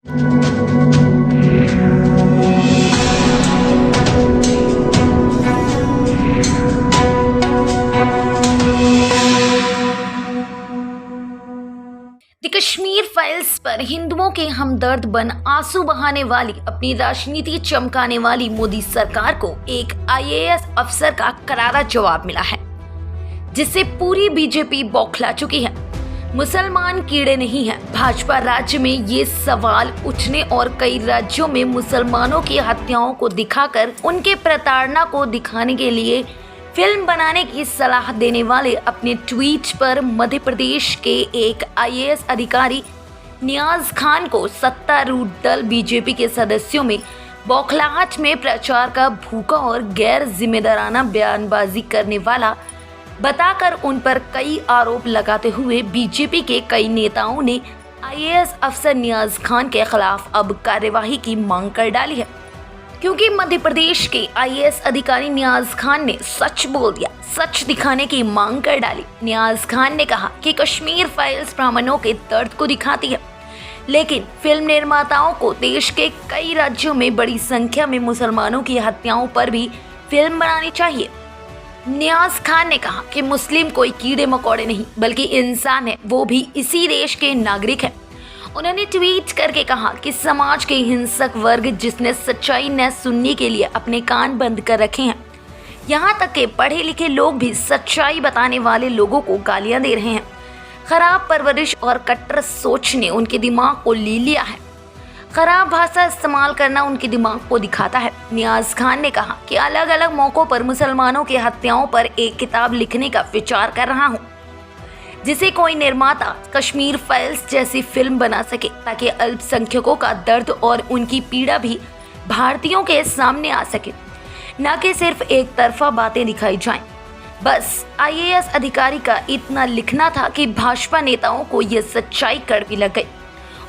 The Kashmir files पर हिंदुओं के हमदर्द बन आंसू बहाने वाली, अपनी राजनीति चमकाने वाली मोदी सरकार को एक आईएएस अफसर का करारा जवाब मिला है, जिससे पूरी बीजेपी बौखला चुकी है। मुसलमान कीड़े नहीं हैं। भाजपा राज्य में ये सवाल उठने और कई राज्यों में मुसलमानों की हत्याओं को दिखाकर उनके प्रताड़ना को दिखाने के लिए फिल्म बनाने की सलाह देने वाले अपने ट्वीट पर मध्य प्रदेश के एक आईएएस अधिकारी नियाज खान को सत्तारूढ़ दल बीजेपी के सदस्यों में बौखलाहट में प्रचार का भूखा और गैर जिम्मेदाराना बयानबाजी करने वाला बताकर उन पर कई आरोप लगाते हुए बीजेपी के कई नेताओं ने आईएएस अफसर नियाज खान के खिलाफ अब कार्यवाही की मांग कर डाली है, क्योंकि मध्य प्रदेश के आईएएस अधिकारी नियाज खान ने सच बोल दिया, सच दिखाने की मांग कर डाली। नियाज खान ने कहा कि कश्मीर फाइल्स ब्राह्मणों के दर्द को दिखाती है, लेकिन फिल्म निर्माताओं को देश के कई राज्यों में बड़ी संख्या में मुसलमानों की हत्याओं पर भी फिल्म बनानी चाहिए। नियाज खान ने कहा कि मुस्लिम कोई कीड़े मकोड़े नहीं बल्कि इंसान है, वो भी इसी देश के नागरिक हैं। उन्होंने ट्वीट करके कहा कि समाज के हिंसक वर्ग जिसने सच्चाई न सुनने के लिए अपने कान बंद कर रखे हैं, यहाँ तक कि पढ़े लिखे लोग भी सच्चाई बताने वाले लोगों को गालियां दे रहे हैं। खराब परवरिश और कट्टर सोच ने उनके दिमाग को ले लिया है। खराब भाषा इस्तेमाल करना उनके दिमाग को दिखाता है। नियाज खान ने कहा कि अलग अलग मौक़ों पर मुसलमानों की हत्याओं पर एक किताब लिखने का विचार कर रहा हूँ, जिसे कोई निर्माता कश्मीर फाइल्स जैसी फिल्म बना सके, ताकि अल्पसंख्यकों का दर्द और उनकी पीड़ा भी भारतीयों के सामने आ सके, न कि सिर्फ एक तरफा बातें दिखाई जाएं। बस आईएएस अधिकारी का इतना लिखना था कि भाजपा नेताओं को ये सच्चाई कड़वी लग गई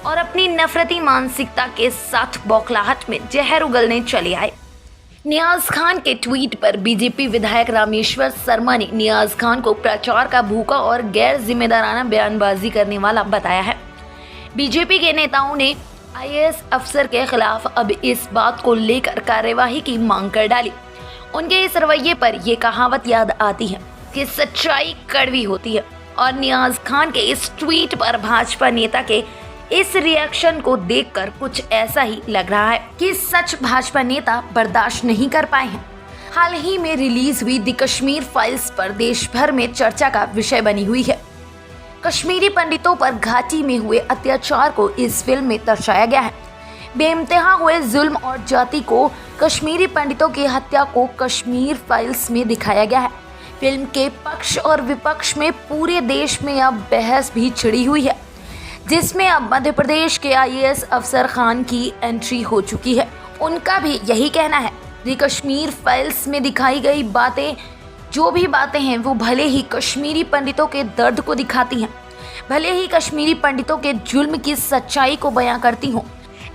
और अपनी नफरती मानसिकता के साथ बौखलाहट में जहर उगलने चले आए। नियाज खान के ट्वीट पर बीजेपी विधायक रामेश्वर शर्मा ने नियाज खान को प्रचार का भूखा और गैर जिम्मेदाराना बयानबाजी करने वाला बताया है। बीजेपी के नेताओं ने आईएएस अफसर के खिलाफ अब इस बात को लेकर कार्यवाही की मांग कर डाली। उनके इस रवैये पर यह कहावत याद आती है कि सच्चाई कड़वी होती है, और नियाज खान के इस ट्वीट पर भाजपा नेता के इस रिएक्शन को देखकर कुछ ऐसा ही लग रहा है कि सच भाजपा नेता बर्दाश्त नहीं कर पाए हैं। हाल ही में रिलीज हुई द कश्मीर फाइल्स पर देश भर में चर्चा का विषय बनी हुई है। कश्मीरी पंडितों पर घाटी में हुए अत्याचार को इस फिल्म में दर्शाया गया है। बेइंतहा हुए जुल्म और जाति को कश्मीरी पंडितों की हत्या को कश्मीर फाइल्स में दिखाया गया है। फिल्म के पक्ष और विपक्ष में पूरे देश में अब बहस भी छिड़ी हुई है, जिसमें अब मध्य प्रदेश के आईएएस अफसर खान की एंट्री हो चुकी है। उनका भी यही कहना है कि कश्मीर फाइल्स में दिखाई गई बातें, जो भी बातें हैं, वो भले ही कश्मीरी पंडितों के दर्द को दिखाती हैं, भले ही कश्मीरी पंडितों के जुल्म की सच्चाई को बयां करती हों,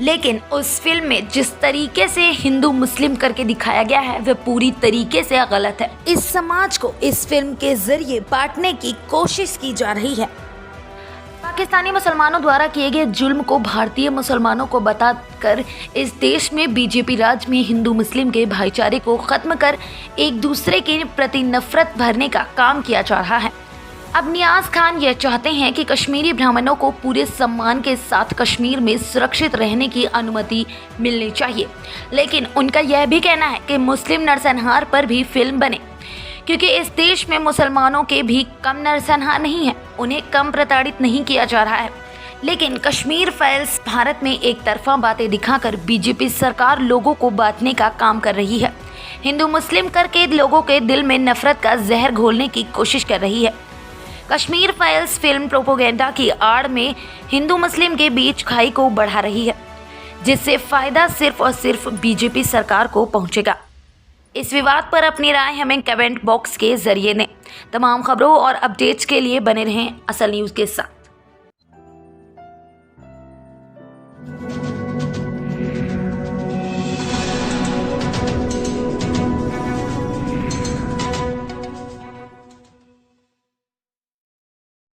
लेकिन उस फिल्म में जिस तरीके से हिंदू मुस्लिम करके दिखाया गया है वह पूरी तरीके से गलत है। इस समाज को इस फिल्म के जरिए बांटने की कोशिश की जा रही है। पाकिस्तानी मुसलमानों द्वारा किए गए जुल्म को भारतीय मुसलमानों को बताकर इस देश में बीजेपी राज में हिंदू मुस्लिम के भाईचारे को खत्म कर एक दूसरे के प्रति नफरत भरने का काम किया जा रहा है। अब नियाज खान यह चाहते हैं कि कश्मीरी ब्राह्मणों को पूरे सम्मान के साथ कश्मीर में सुरक्षित रहने की अनुमति मिलनी चाहिए, लेकिन उनका यह भी कहना है कि मुस्लिम नरसंहार पर भी फिल्म बने, क्योंकि इस देश में मुसलमानों के भी कम नरसंहार नहीं है, उन्हें कम प्रताड़ित नहीं किया जा रहा है। लेकिन कश्मीर फाइल्स भारत में एक तरफा बातें दिखाकर बीजेपी सरकार लोगों को बांटने का काम कर रही है। हिंदू मुस्लिम करके लोगों के दिल में नफरत का जहर घोलने की कोशिश कर रही है। कश्मीर फाइल्स फिल्म प्रोपोगेंडा की आड़ में हिंदू मुस्लिम के बीच खाई को बढ़ा रही है, जिससे फायदा सिर्फ और सिर्फ बीजेपी सरकार को पहुंचेगा। इस विवाद पर अपनी राय हमें कमेंट बॉक्स के जरिए दें। तमाम खबरों और अपडेट्स के लिए बने रहें असल न्यूज़ के साथ।